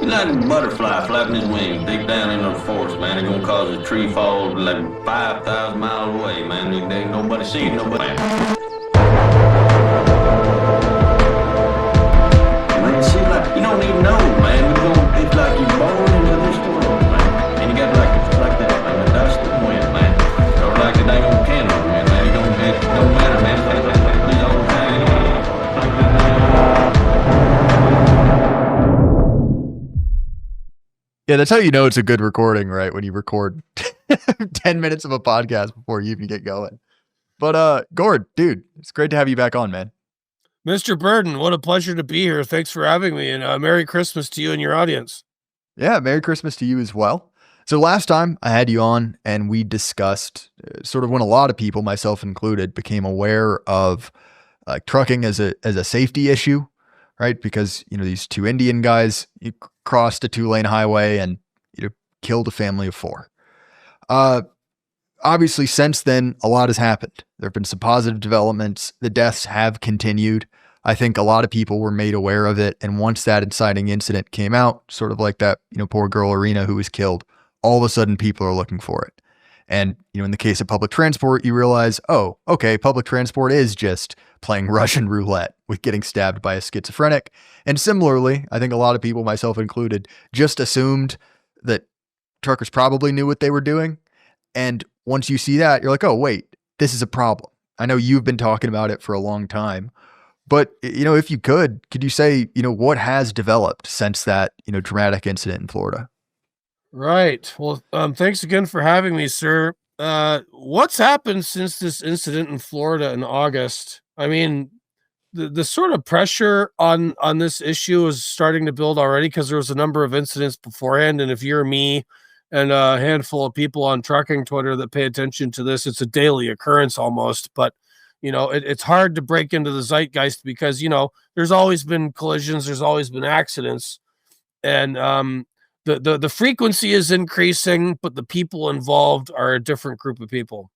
He's like a butterfly flapping his wings deep down into the forest, man. It's gonna cause a tree fall like 5,000 miles away, man. There ain't nobody seeing nobody. Man, see, like, you don't even know, man. It's like you're born into this world, man. And you got like that, man, the dust and wind, man. Or like the dang old candle, man. It don't matter, man. These old things. Yeah, that's how you know it's a good recording, right? When you record 10 minutes of a podcast before you even get going. But Gord, dude, it's great to have you back on, man. Mr. Burden, what a pleasure to be here. Thanks for having me, and Merry Christmas to you and your audience. Yeah, Merry Christmas to you as well. So last time I had you on and we discussed sort of when a lot of people, myself included, became aware of trucking as a safety issue, right? Because, these two Indian guys crossed a 2-lane highway and killed a family of 4. Obviously, since then, a lot has happened. There have been some positive developments. The deaths have continued. I think a lot of people were made aware of it. And once that inciting incident came out, sort of like that, poor girl Arena who was killed, all of a sudden people are looking for it. And, in the case of public transport, you realize, oh, okay, public transport is just playing Russian roulette with getting stabbed by a schizophrenic. And similarly, I think a lot of people, myself included, just assumed that truckers probably knew what they were doing. And once you see that, you're like, oh, wait, this is a problem. I know you've been talking about it for a long time, but, if you could you say, what has developed since that, dramatic incident in Florida? Right. Well, thanks again for having me, sir. What's happened since this incident in Florida in August? I mean, the sort of pressure on this issue is starting to build already because there was a number of incidents beforehand. And if you're me and a handful of people on trucking Twitter that pay attention to this, it's a daily occurrence almost. But, it's hard to break into the zeitgeist because, there's always been collisions, there's always been accidents. And the frequency is increasing, but the people involved are a different group of people.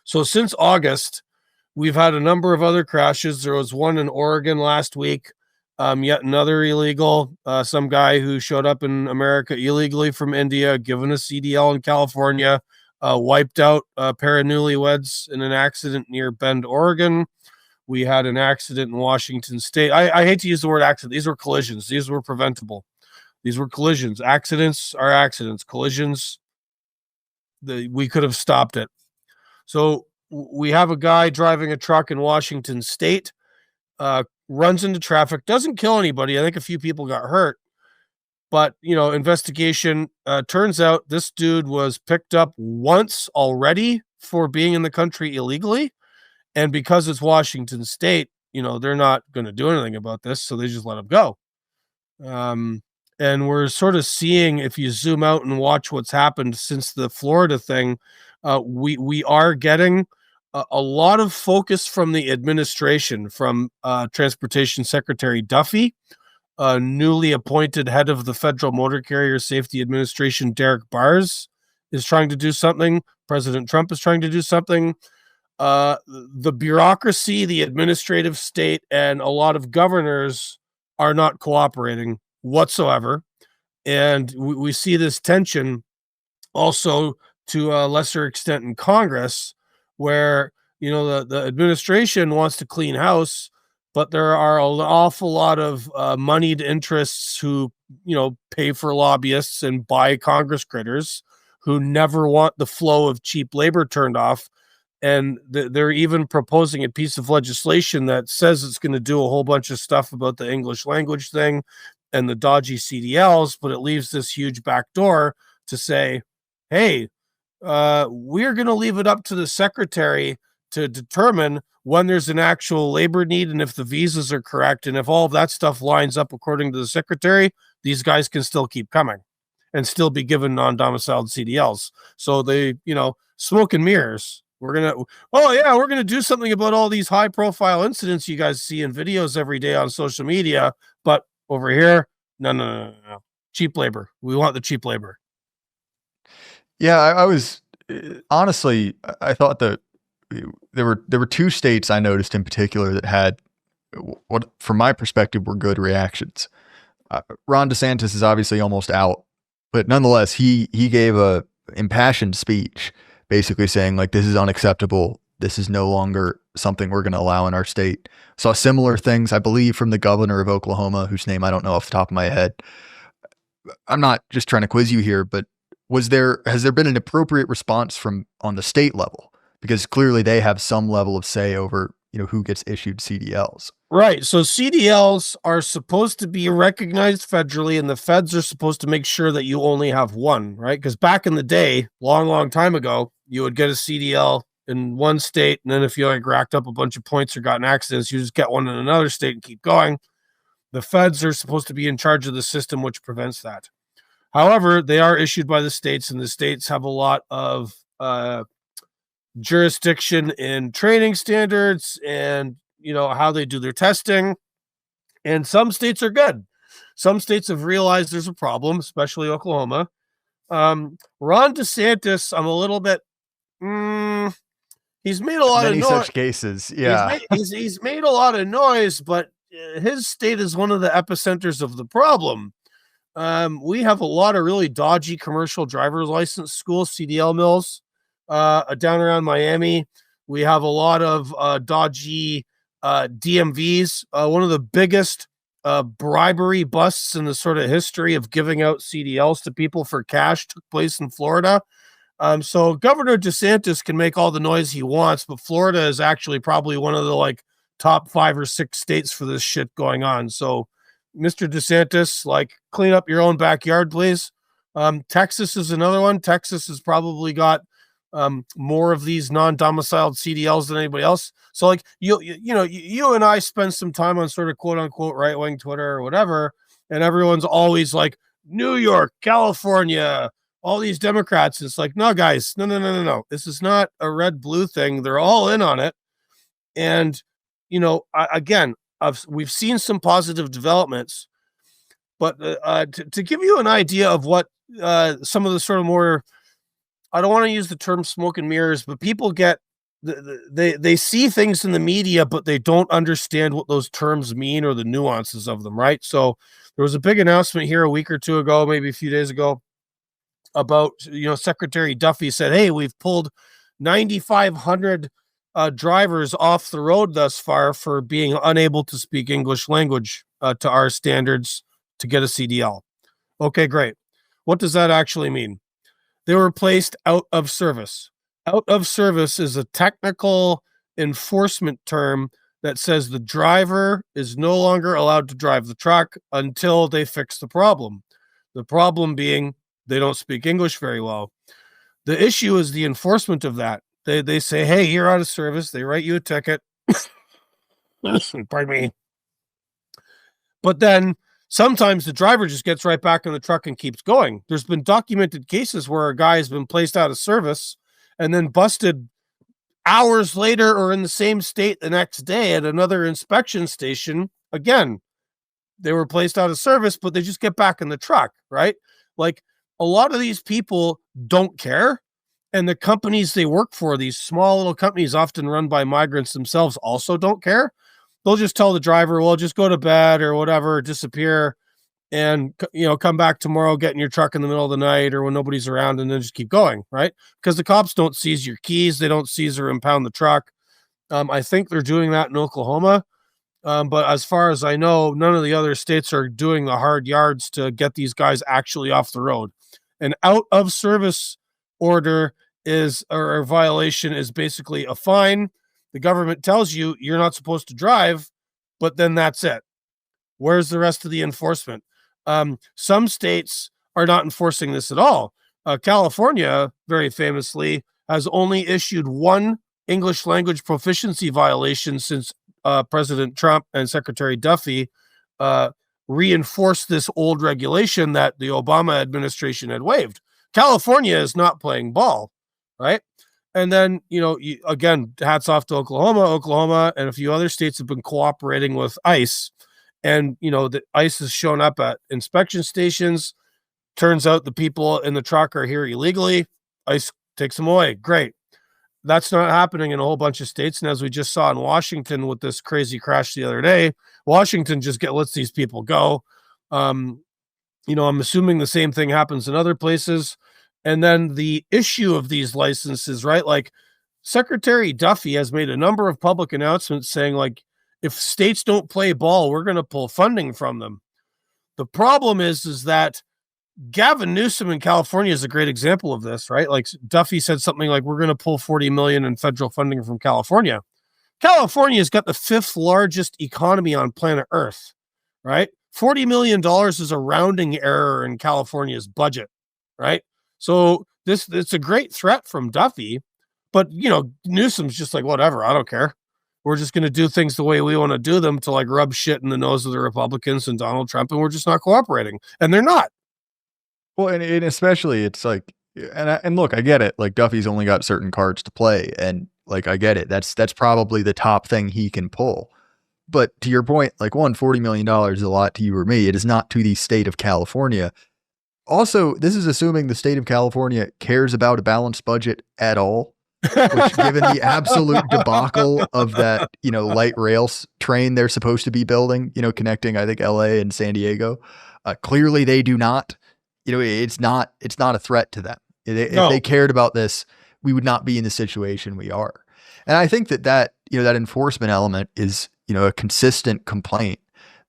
So since August, we've had a number of other crashes. There was one in Oregon last week, yet another illegal. Some guy who showed up in America illegally from India, given a CDL in California, wiped out a pair of newlyweds in an accident near Bend, Oregon. We had an accident in Washington State. I hate to use the word accident. These were collisions. These were preventable. These were collisions. Accidents are accidents. Collisions, we could have stopped it. So we have a guy driving a truck in Washington State, runs into traffic, doesn't kill anybody. I think a few people got hurt. But, investigation turns out this dude was picked up once already for being in the country illegally. And because it's Washington State, they're not going to do anything about this. So they just let him go. And we're sort of seeing, if you zoom out and watch what's happened since the Florida thing, we are getting a lot of focus from the administration, from Transportation Secretary Duffy, newly appointed head of the Federal Motor Carrier Safety Administration, Derek Bars, is trying to do something. President Trump is trying to do something. The bureaucracy, the administrative state, and a lot of governors are not cooperating whatsoever. And we see this tension also to a lesser extent in Congress, where, the administration wants to clean house, but there are an awful lot of moneyed interests who, pay for lobbyists and buy Congress critters who never want the flow of cheap labor turned off. And they're even proposing a piece of legislation that says it's going to do a whole bunch of stuff about the English language thing and the dodgy CDLs, but it leaves this huge back door to say, hey, we're going to leave it up to the secretary to determine when there's an actual labor need and if the visas are correct. And if all of that stuff lines up according to the secretary, these guys can still keep coming and still be given non-domiciled CDLs. So they, smoke and mirrors. We're going to do something about all these high profile incidents you guys see in videos every day on social media. But over here, no. Cheap labor. We want the cheap labor. Yeah, I was honestly, I thought that there were 2 states I noticed in particular that had what, from my perspective, were good reactions. Ron DeSantis is obviously almost out, but nonetheless, he gave a impassioned speech basically saying like, this is unacceptable. This is no longer something we're going to allow in our state. Saw similar things, I believe, from the governor of Oklahoma, whose name I don't know off the top of my head. I'm not just trying to quiz you here, but has there been an appropriate response from on the state level? Because clearly they have some level of say over, who gets issued CDLs. Right. So CDLs are supposed to be recognized federally, and the feds are supposed to make sure that you only have one, right? Because back in the day, long time ago, you would get a CDL in one state, and then if you like racked up a bunch of points or got in accidents, you just get one in another state and keep going. The feds are supposed to be in charge of the system, which prevents that. However, they are issued by the states, and the states have a lot of jurisdiction in training standards and how they do their testing. And some states are good. Some states have realized there's a problem, especially Oklahoma. Ron DeSantis, I'm a little bit. He's made a lot of noise. Many such cases, yeah. He's made a lot of noise, but his state is one of the epicenters of the problem. We have a lot of really dodgy commercial driver's license schools, CDL mills, down around Miami. We have a lot of dodgy DMVs. One of the biggest bribery busts in the sort of history of giving out CDLs to people for cash took place in Florida. So Governor DeSantis can make all the noise he wants, but Florida is actually probably one of the top 5 or 6 states for this shit going on. So Mr. DeSantis, clean up your own backyard, please. Texas is another one. Texas has probably got more of these non-domiciled CDLs than anybody else. So you and I spend some time on sort of quote unquote right-wing Twitter or whatever, and everyone's always like New York, California, all these Democrats. It's like, no, guys, no. This is not a red-blue thing. They're all in on it. And, we've seen some positive developments, but to give you an idea of what some of the sort of more, I don't want to use the term smoke and mirrors, but people get, they see things in the media, but they don't understand what those terms mean or the nuances of them, right? So there was a big announcement here a week or two ago, maybe a few days ago, about, Secretary Duffy said, hey, we've pulled 9,500 drivers off the road thus far for being unable to speak English language to our standards to get a CDL. Okay, great. What does that actually mean? They were placed out of service. Out of service is a technical enforcement term that says the driver is no longer allowed to drive the truck until they fix the problem. The problem being they don't speak English very well. The issue is the enforcement of that. They say, hey, you're out of service. They write you a ticket. Pardon me. But then sometimes the driver just gets right back in the truck and keeps going. There's been documented cases where a guy has been placed out of service and then busted hours later or in the same state the next day at another inspection station. Again, they were placed out of service, but they just get back in the truck, right? A lot of these people don't care. And the companies they work for, these small little companies often run by migrants themselves, also don't care. They'll just tell the driver, well, just go to bed or whatever, disappear, and come back tomorrow, get in your truck in the middle of the night or when nobody's around, and then just keep going, right? Because the cops don't seize your keys. They don't seize or impound the truck. I think they're doing that in Oklahoma. But as far as I know, none of the other states are doing the hard yards to get these guys actually off the road. An out of service order or a violation is basically a fine. The government tells you you're not supposed to drive, but then that's it. Where's the rest of the enforcement? Some states are not enforcing this at all. California, very famously, has only issued one English language proficiency violation since President Trump and Secretary Duffy reinforced this old regulation that the Obama administration had waived. California is not playing ball, right? And then, again, hats off to Oklahoma and a few other states have been cooperating with ICE. And, the ICE has shown up at inspection stations. Turns out the people in the truck are here illegally. ICE takes them away. Great. That's not happening in a whole bunch of states. And as we just saw in Washington with this crazy crash the other day, Washington just lets these people go. I'm assuming the same thing happens in other places. And then the issue of these licenses, right? Like Secretary Duffy has made a number of public announcements saying, like, if states don't play ball, we're going to pull funding from them. The problem is that Gavin Newsom in California is a great example of this, right? Like Duffy said something like, we're going to pull 40 million in federal funding from California. California's got the 5th largest economy on planet Earth, right? $40 million is a rounding error in California's budget, right? So it's a great threat from Duffy, but Newsom's just like, whatever, I don't care. We're just going to do things the way we want to do them to like rub shit in the nose of the Republicans and Donald Trump, and we're just not cooperating. And they're not. Well, and especially it's like, and look, I get it. Like Duffy's only got certain cards to play, and like I get it. That's probably the top thing he can pull. But to your point, like $40 million is a lot to you or me. It is not to the state of California. Also, this is assuming the state of California cares about a balanced budget at all, which given the absolute debacle of that, light rail train they're supposed to be building, connecting, I think, LA and San Diego, clearly they do not. It's not a threat to them. If they cared about this, we would not be in the situation we are. And I think that enforcement element is, a consistent complaint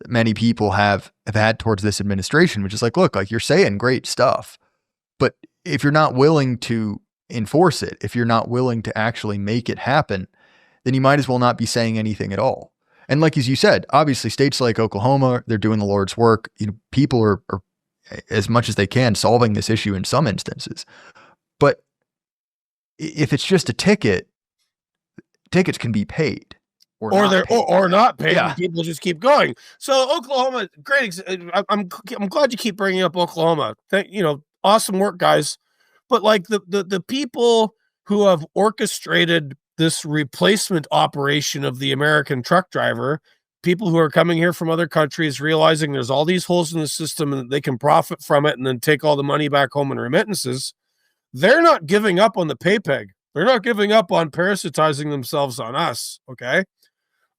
that many people have had towards this administration, which is like, look, like you're saying great stuff, but if you're not willing to enforce it, if you're not willing to actually make it happen, then you might as well not be saying anything at all. And like, as you said, obviously states like Oklahoma, they're doing the Lord's work. People are as much as they can solving this issue in some instances. But if it's just a ticket, tickets can be paid. Or not paid. Yeah. People just keep going. So Oklahoma, great. I'm glad you keep bringing up Oklahoma. Awesome work, guys. But like the people who have orchestrated this replacement operation of the American truck driver, people who are coming here from other countries, realizing there's all these holes in the system and that they can profit from it and then take all the money back home in remittances, they're not giving up on the pay peg. They're not giving up on parasitizing themselves on us. Okay.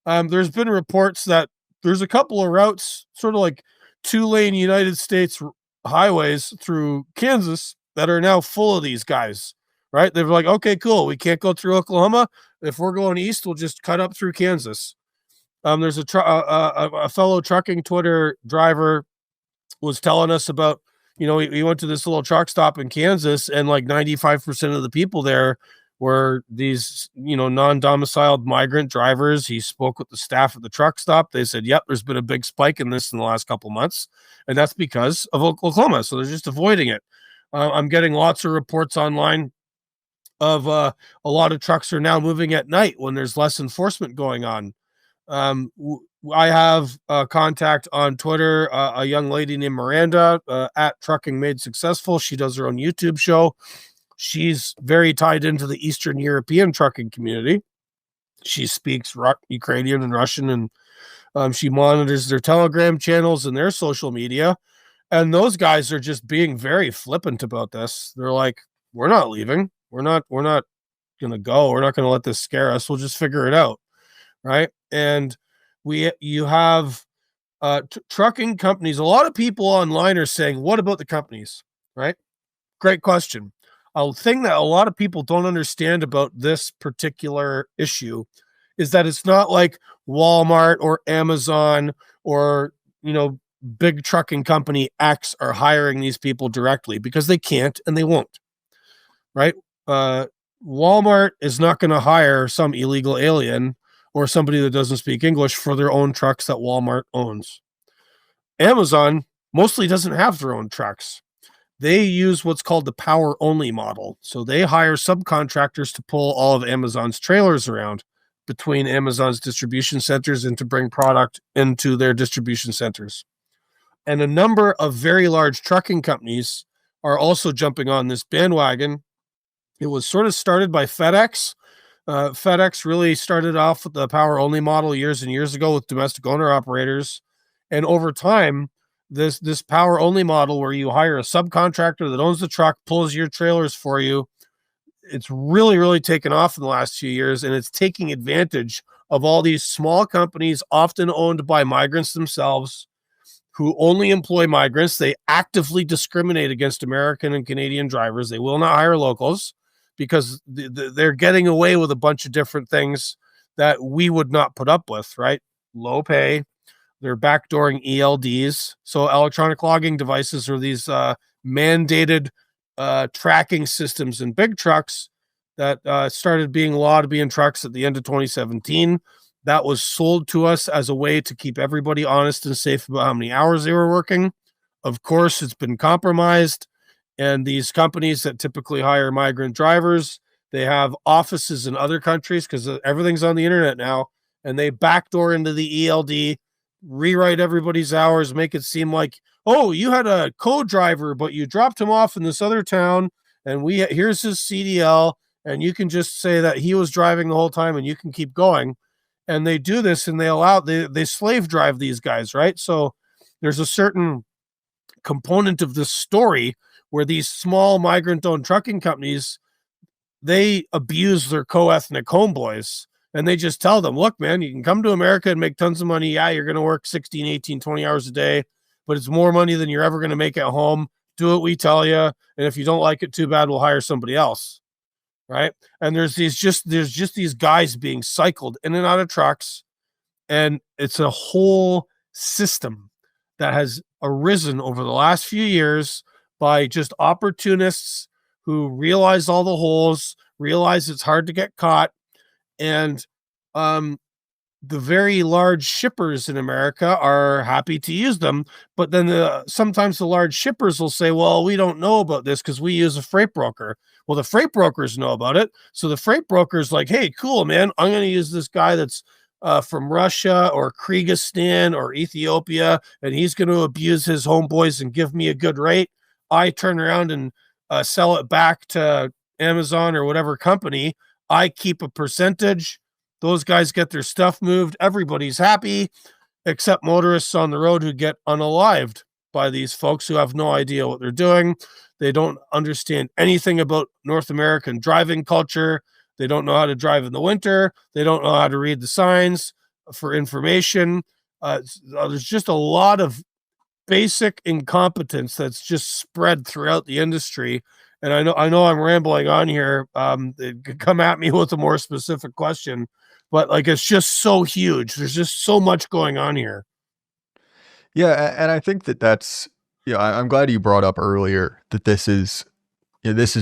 There's been reports that there's a couple of routes, sort of like 2-lane United States highways through Kansas, that are now full of these guys, right? They're like, okay, cool. We can't go through Oklahoma. If we're going east, we'll just cut up through Kansas. There's a fellow trucking Twitter driver was telling us about, he went to this little truck stop in Kansas, and like 95% of the people there were these, non-domiciled migrant drivers. He spoke with the staff at the truck stop. They said, yep, there's been a big spike in this in the last couple months, and that's because of Oklahoma. So they're just avoiding it. I'm getting lots of reports online of a lot of trucks are now moving at night when there's less enforcement going on. I have a contact on Twitter, a young lady named Miranda at Trucking Made Successful. She does her own YouTube show. She's very tied into the Eastern European trucking community. She speaks Ukrainian and Russian, and she monitors their Telegram channels and their social media. And those guys are just being very flippant about this. They're like, we're not leaving. We're not going to go. We're not going to let this scare us. We'll just figure it out. Right. And you have trucking companies. A lot of people online are saying, what about the companies? Right. Great question. A thing that a lot of people don't understand about this particular issue is that it's not like Walmart or Amazon or, big trucking company X are hiring these people directly, because they can't and they won't. Right. Walmart is not going to hire some illegal alien or somebody that doesn't speak English for their own trucks that Walmart owns. Amazon mostly doesn't have their own trucks. They use what's called the power only model. So they hire subcontractors to pull all of Amazon's trailers around between Amazon's distribution centers and to bring product into their distribution centers. And a number of very large trucking companies are also jumping on this bandwagon. It was sort of started by FedEx. FedEx really started off with the power only model years and years ago with domestic owner operators. And over time, this power only model where you hire a subcontractor that owns the truck, pulls your trailers for you, it's really, really taken off in the last few years. And it's taking advantage of all these small companies, often owned by migrants themselves, who only employ migrants. They actively discriminate against American and Canadian drivers. They will not hire locals because they're getting away with a bunch of different things that we would not put up with, right? Low pay. They're backdooring ELDs. So electronic logging devices are these mandated tracking systems in big trucks that started being law to be in trucks at the end of 2017. That was sold to us as a way to keep everybody honest and safe about how many hours they were working. Of course, it's been compromised. And these companies that typically hire migrant drivers, they have offices in other countries because everything's on the internet now. And they backdoor into the ELD, rewrite everybody's hours, make it seem like, oh, you had a co-driver, but you dropped him off in this other town. And here's his CDL. And you can just say that he was driving the whole time and you can keep going. And they do this and they slave drive these guys, right? So there's a certain component of this story where these small migrant-owned trucking companies, they abuse their co-ethnic homeboys. And they just tell them, look, man, you can come to America and make tons of money. Yeah, you're going to work 16, 18, 20 hours a day, but it's more money than you're ever going to make at home. Do what we tell you. And if you don't like it too bad, we'll hire somebody else. Right. And there's just these guys being cycled in and out of trucks. And it's a whole system that has arisen over the last few years by just opportunists who realize all the holes, realize it's hard to get caught. And the very large shippers in America are happy to use them. But then sometimes the large shippers will say, well, we don't know about this because we use a freight broker. Well, the freight brokers know about it. So the freight broker's like, hey, cool, man, I'm going to use this guy that's from Russia or Kyrgyzstan or Ethiopia, and he's going to abuse his homeboys and give me a good rate. I turn around and sell it back to Amazon or whatever company. I keep a percentage. Those guys get their stuff moved. Everybody's happy, except motorists on the road who get unalived by these folks who have no idea what they're doing. They don't understand anything about North American driving culture. They don't know how to drive in the winter. They don't know how to read the signs for information. There's just a lot of basic incompetence that's just spread throughout the industry. And I know I'm rambling on here. Come at me with a more specific question, but like, it's just so huge. There's just so much going on here. Yeah. And I think that's, I'm glad you brought up earlier that this is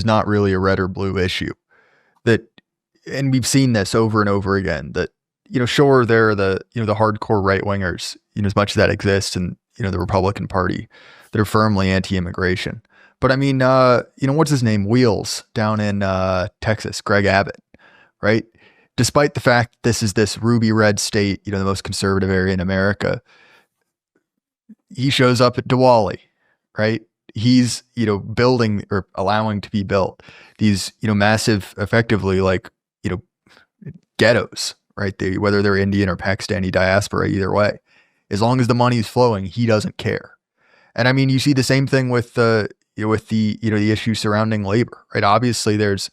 not really a red or blue issue. And we've seen this over and over again that, sure, there are the hardcore right wingers, as much as that exists in, the Republican Party that are firmly anti-immigration. But I mean, what's his name? Wheels down in Texas, Greg Abbott, right? Despite the fact this ruby red state, the most conservative area in America, he shows up at Diwali, right? He's, building or allowing to be built these, massive, effectively like, ghettos, right? Whether they're Indian or Pakistani diaspora, either way, as long as the money's flowing, he doesn't care. And I mean, you see the same thing with the issue surrounding labor, right? Obviously there's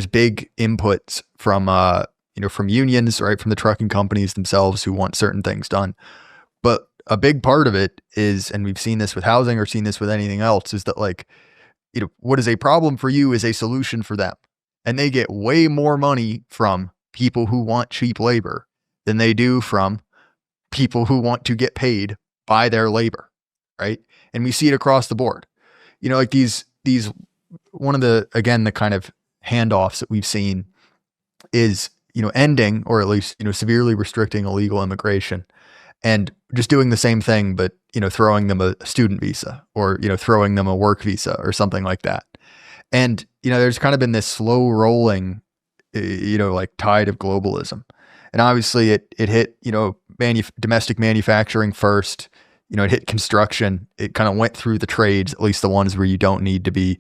big inputs from, from unions, right? From the trucking companies themselves who want certain things done. But a big part of it is, and we've seen this with housing or seen this with anything else, is that like, what is a problem for you is a solution for them. And they get way more money from people who want cheap labor than they do from people who want to get paid by their labor, right? And we see it across the board. Like these one of the, again, the kind of handoffs that we've seen is, ending or at least, severely restricting illegal immigration and just doing the same thing, but, throwing them a student visa or, throwing them a work visa or something like that. And, there's kind of been this slow rolling, like tide of globalism. And obviously it hit, domestic manufacturing first, it hit construction. It kind of went through the trades, at least the ones where you don't need to be,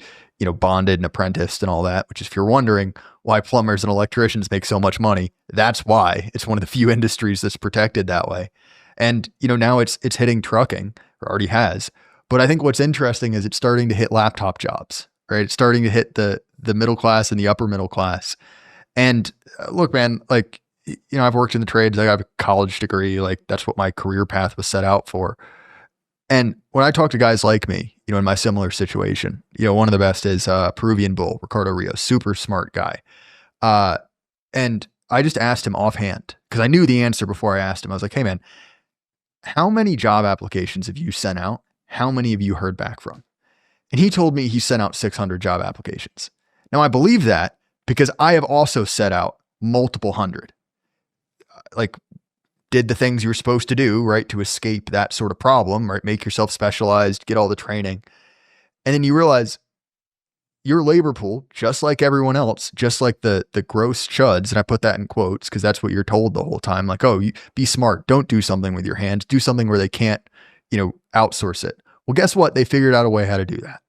bonded and apprenticed and all that, which if you're wondering why plumbers and electricians make so much money, that's why. It's one of the few industries that's protected that way. And, now it's hitting trucking, or already has. But I think what's interesting is it's starting to hit laptop jobs, right? It's starting to hit the middle class and the upper middle class. And look, man, like, I've worked in the trades. I have a college degree. Like, that's what my career path was set out for. And when I talk to guys like me, in my similar situation, one of the best is Peruvian Bull, Ricardo Rios, super smart guy. And I just asked him offhand because I knew the answer before I asked him. I was like, hey, man, how many job applications have you sent out? How many have you heard back from? And he told me he sent out 600 job applications. Now, I believe that because I have also set out multiple hundred. Like, did the things you're supposed to do, right, to escape that sort of problem, right? Make yourself specialized, get all the training. And then you realize your labor pool, just like everyone else, just like the gross chuds, and I put that in quotes because that's what you're told the whole time. Like, oh, you be smart. Don't do something with your hands. Do something where they can't, outsource it. Well, guess what? They figured out a way how to do that.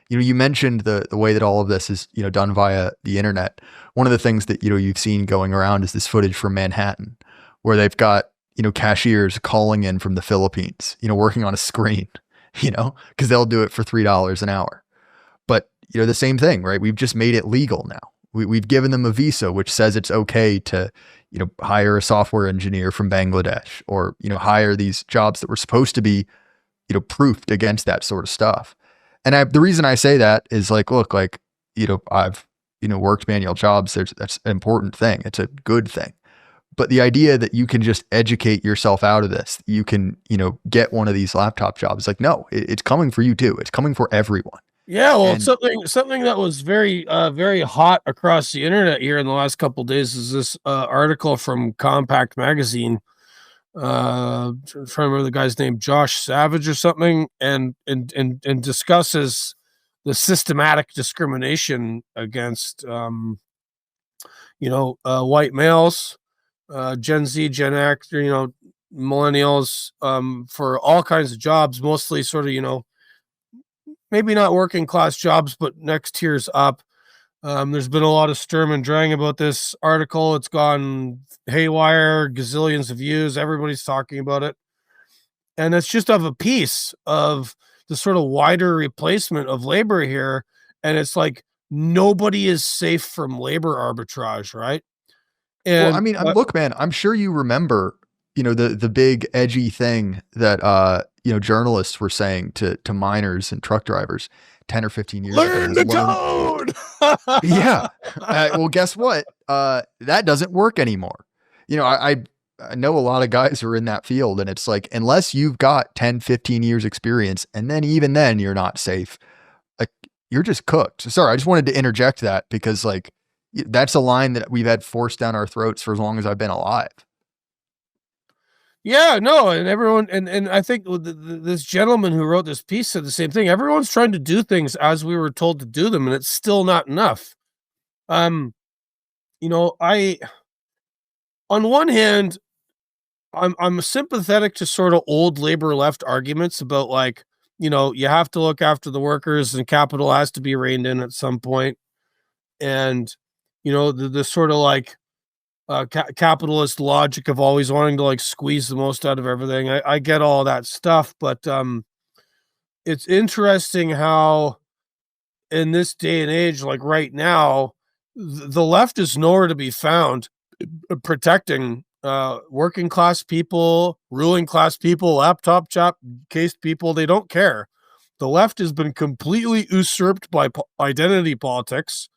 You mentioned the way that all of this is, done via the internet. One of the things that, you've seen going around is this footage from Manhattan where they've got, cashiers calling in from the Philippines, working on a screen, because they'll do it for $3 an hour. But, the same thing, right? We've just made it legal now. We've given them a visa, which says it's okay to, hire a software engineer from Bangladesh or, hire these jobs that were supposed to be, proofed against that sort of stuff. And the reason I say that is like, look, like, I've, worked manual jobs. That's an important thing. It's a good thing. But the idea that you can just educate yourself out of this, you can, get one of these laptop jobs, like, no, it's coming for you too. It's coming for everyone. Yeah, well, something that was very very hot across the internet here in the last couple of days is this article from Compact Magazine. Trying to remember the guy's name, Josh Savage or something, and discusses the systematic discrimination against white males, Gen Z, Gen X, millennials, for all kinds of jobs, mostly sort of, maybe not working class jobs, but next tiers up. There's been a lot of sturm and drang about this article. It's gone haywire, gazillions of views. Everybody's talking about it. And it's just of a piece of the sort of wider replacement of labor here. And it's like nobody is safe from labor arbitrage, right? And well, I mean, look, man, I'm sure you remember, the big edgy thing that, journalists were saying to miners and truck drivers 10 or 15 years ago. Learn the code. Yeah. Well, guess what? That doesn't work anymore. I know a lot of guys who are in that field, and it's like, unless you've got 10, 15 years experience, and then even then you're not safe, like, you're just cooked. Sorry, I just wanted to interject that because, like, that's a line that we've had forced down our throats for as long as I've been alive. Yeah, no, and everyone, and I think this gentleman who wrote this piece said the same thing. Everyone's trying to do things as we were told to do them, and it's still not enough. On one hand, I'm sympathetic to sort of old labor left arguments about, like, you have to look after the workers and capital has to be reined in at some point, and the sort of like capitalist logic of always wanting to, like, squeeze the most out of everything. I get all that stuff, but it's interesting how in this day and age, like right now, the left is nowhere to be found protecting working class people, ruling class people, laptop chop case people. They don't care. The left has been completely usurped by identity politics,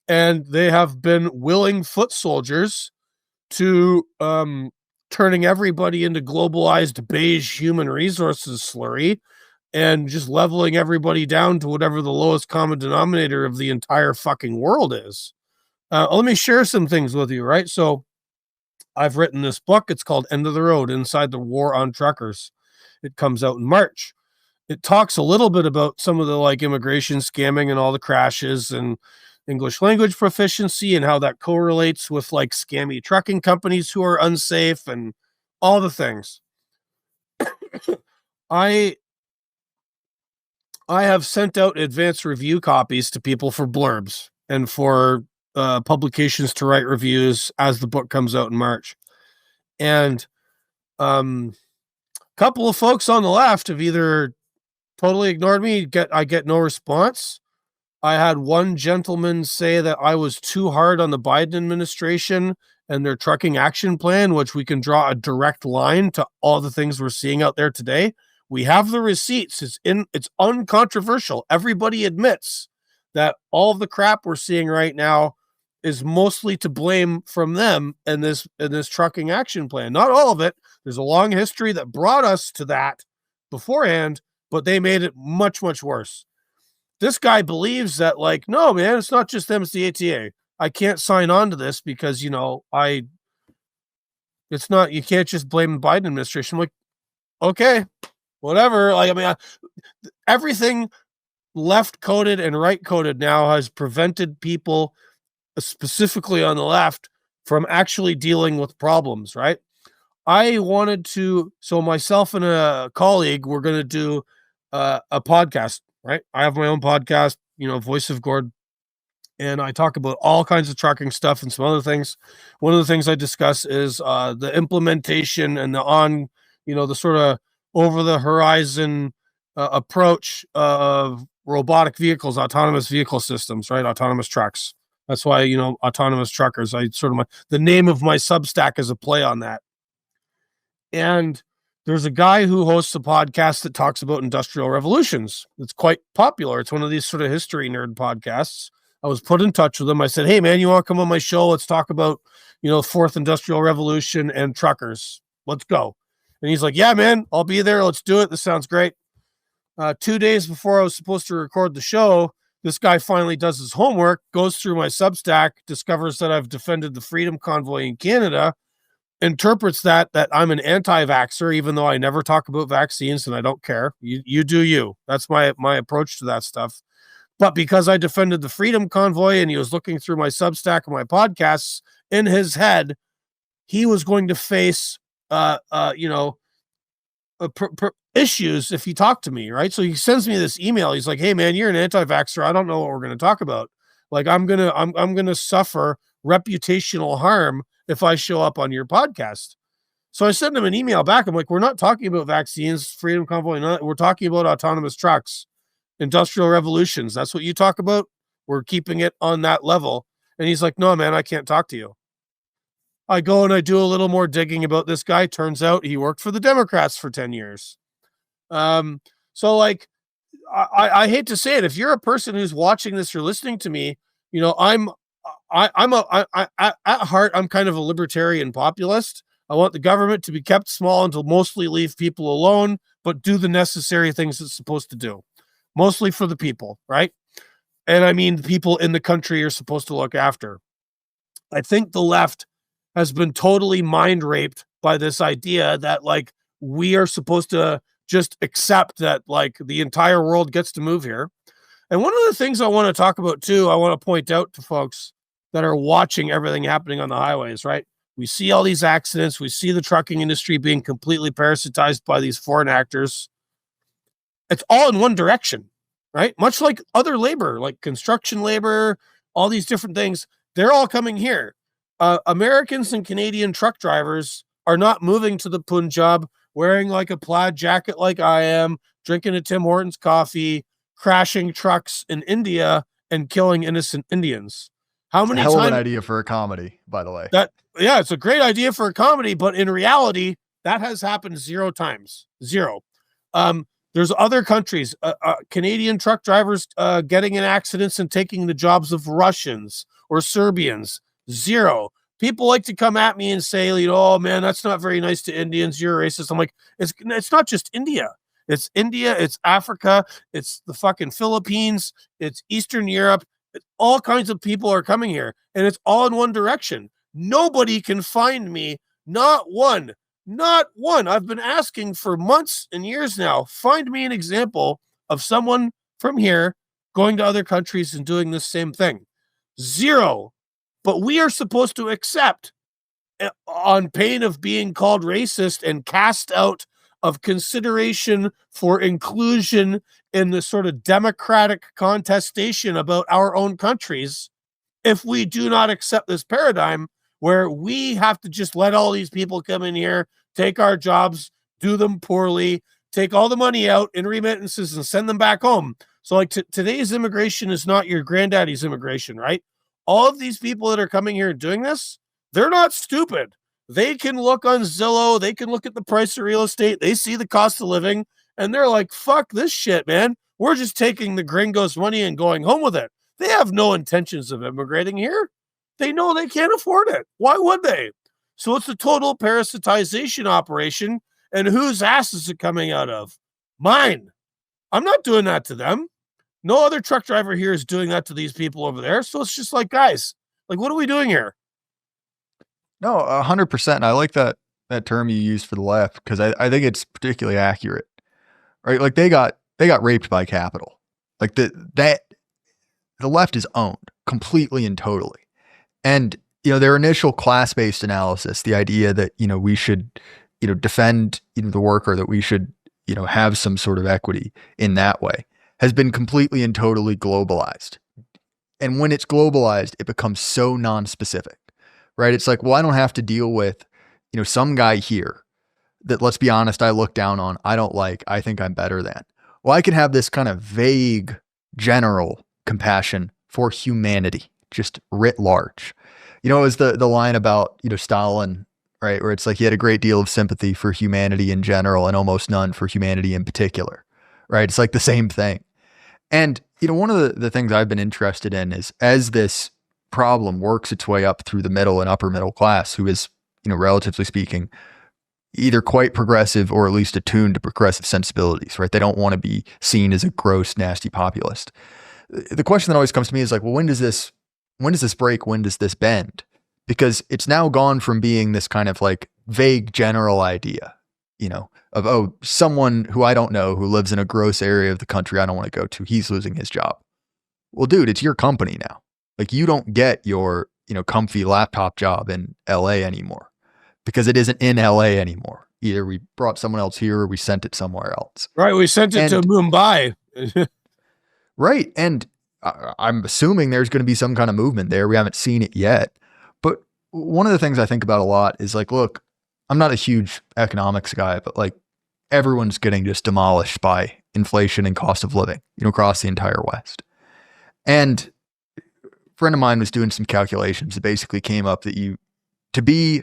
and they have been willing foot soldiers to turning everybody into globalized beige human resources slurry and just leveling everybody down to whatever the lowest common denominator of the entire fucking world is. Let me share some things with you, right? So I've written this book. It's called End of the Road, Inside the War on Truckers. It comes out in March. It talks a little bit about some of the, like, immigration scamming and all the crashes and English language proficiency and how that correlates with, like, scammy trucking companies who are unsafe and all the things. I have sent out advanced review copies to people for blurbs and for publications to write reviews as the book comes out in March. And a couple of folks on the left have either totally ignored me, I get no response. I had one gentleman say that I was too hard on the Biden administration and their trucking action plan, which we can draw a direct line to all the things we're seeing out there today, We have the receipts. It's uncontroversial. Everybody admits that all of the crap we're seeing right now is mostly to blame from them in this trucking action plan. Not all of it. There's a long history that brought us to that beforehand, but they made it much, much worse. This guy believes that, like, no, man, it's not just them, it's the ATA. I can't sign on to this because, you can't just blame the Biden administration. I'm like, okay, whatever. Like, I mean, everything left coded and right coded now has prevented people, specifically on the left, from actually dealing with problems, right? I wanted to, so myself and a colleague, we're going to do a podcast, right? I have my own podcast, Voice of Gord, and I talk about all kinds of trucking stuff and some other things. One of the things I discuss is the implementation and the sort of over the horizon approach of robotic vehicles, autonomous vehicle systems, right? Autonomous trucks. That's why, autonomous truckers, the name of my Substack is a play on that. And there's a guy who hosts a podcast that talks about industrial revolutions. It's quite popular. It's one of these sort of history nerd podcasts. I was put in touch with him. I said, hey, man, you want to come on my show? Let's talk about, fourth industrial revolution and truckers. Let's go. And he's like, yeah, man, I'll be there. Let's do it. This sounds great. 2 days before I was supposed to record the show, this guy finally does his homework, goes through my Substack, discovers that I've defended the Freedom Convoy in Canada, interprets that I'm an anti-vaxxer, even though I never talk about vaccines and I don't care. You do you. That's my approach to that stuff. But because I defended the Freedom Convoy and he was looking through my Substack and my podcasts, in his head, he was going to face, issues if he talked to me, right? So he sends me this email. He's like, hey, man, you're an anti-vaxxer. I don't know what we're going to talk about. Like, I'm going to suffer reputational harm if I show up on your podcast. So I sent him an email back. I'm like, we're not talking about vaccines, Freedom Convoy. We're talking about autonomous trucks, industrial revolutions. That's what you talk about. We're keeping it on that level. And he's like, no, man, I can't talk to you. I go and I do a little more digging about this guy. Turns out he worked for the Democrats for 10 years. So like, I hate to say it. If you're a person who's watching this or listening to me, at heart, I'm kind of a libertarian populist. I want the government to be kept small and to mostly leave people alone, but do the necessary things it's supposed to do, mostly for the people, right? And I mean, the people in the country are supposed to look after. I think the left has been totally mind raped by this idea that, like, we are supposed to just accept that, like, the entire world gets to move here. And one of the things I want to talk about too, I want to point out to folks that are watching everything happening on the highways, right? We see all these accidents. We see the trucking industry being completely parasitized by these foreign actors. It's all in one direction, right? Much like other labor, like construction labor, all these different things, they're all coming here. Americans and Canadian truck drivers are not moving to the Punjab wearing like a plaid jacket like I am, drinking a Tim Hortons coffee, crashing trucks in India and killing innocent Indians. How many times? Hell of an idea for a comedy, by the way. It's a great idea for a comedy, but in reality, that has happened 0 times. 0. There's other countries, Canadian truck drivers getting in accidents and taking the jobs of Russians or Serbians. 0. People like to come at me and say, oh man, that's not very nice to Indians. You're a racist. I'm like, it's not just India. It's India. It's Africa. It's the fucking Philippines. It's Eastern Europe. All kinds of people are coming here, and it's all in one direction. Nobody can find me. Not one. I've been asking for months and years now. Find me an example of someone from here going to other countries and doing this same thing. 0. But we are supposed to accept, on pain of being called racist and cast out of consideration for inclusion in the sort of democratic contestation about our own countries, if we do not accept this paradigm where we have to just let all these people come in here, take our jobs, do them poorly, take all the money out in remittances and send them back home. So like today's immigration is not your granddaddy's immigration, right? All of these people that are coming here and doing this, they're not stupid. They can look on Zillow. They can look at the price of real estate. They see the cost of living, And they're like, fuck this shit, man. We're just taking the gringos' money and going home with it. They have no intentions of immigrating here. They know they can't afford it. Why would they? So it's a total parasitization operation. And whose ass is it coming out of? Mine. I'm not doing that to them. No other truck driver here is doing that to these people over there. So it's just like, guys, like, what are we doing here? No, 100%. I like that term you used for the left, because I think it's particularly accurate, right? Like they got raped by capital. Like the left is owned completely and totally. And, their initial class-based analysis, the idea that, we should, defend the worker, that we should, have some sort of equity in that way, has been completely and totally globalized. And when it's globalized, it becomes so non-specific, right? It's like, well, I don't have to deal with, some guy here that, let's be honest, I look down on, I don't like, I think I'm better than. Well, I can have this kind of vague, general compassion for humanity, just writ large. It was the line about, Stalin, right? Where it's like he had a great deal of sympathy for humanity in general and almost none for humanity in particular, right? It's like the same thing. And, one of the things I've been interested in is, as this problem works its way up through the middle and upper middle class, who is, relatively speaking, either quite progressive or at least attuned to progressive sensibilities, right? They don't want to be seen as a gross, nasty populist. The question that always comes to me is like, well, when does this break? When does this bend? Because it's now gone from being this kind of like vague general idea, of, oh, someone who I don't know, who lives in a gross area of the country I don't want to go to, he's losing his job. Well, dude, it's your company now. Like, you don't get your, comfy laptop job in LA anymore, because it isn't in LA anymore. Either we brought someone else here or we sent it somewhere else. Right. We sent it to Mumbai. Right. And I'm assuming there's going to be some kind of movement there. We haven't seen it yet. But one of the things I think about a lot is like, look, I'm not a huge economics guy, but like, everyone's getting just demolished by inflation and cost of living, across the entire West. And a friend of mine was doing some calculations that basically came up that to be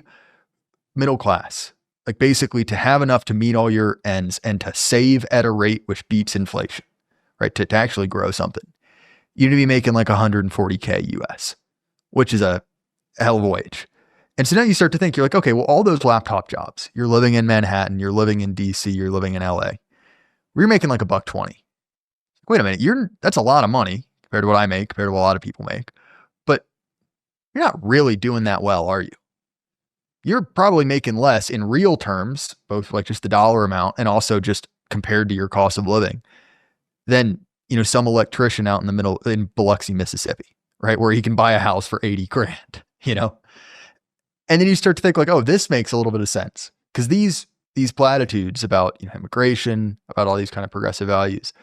middle class, like basically to have enough to meet all your ends and to save at a rate which beats inflation, right? To actually grow something, you need to be making like $140K US, which is a hell of a wage. And so now you start to think, you're like, okay, well, all those laptop jobs, you're living in Manhattan, you're living in DC, you're living in LA, you're making like $120. Wait a minute, that's a lot of money compared to what I make, compared to what a lot of people make. But you're not really doing that well, are you? You're probably making less in real terms, both like just the dollar amount and also just compared to your cost of living, than, some electrician out in the middle in Biloxi, Mississippi, right? Where he can buy a house for 80 grand, And then you start to think like, oh, this makes a little bit of sense, because these platitudes about immigration, about all these kind of progressive values,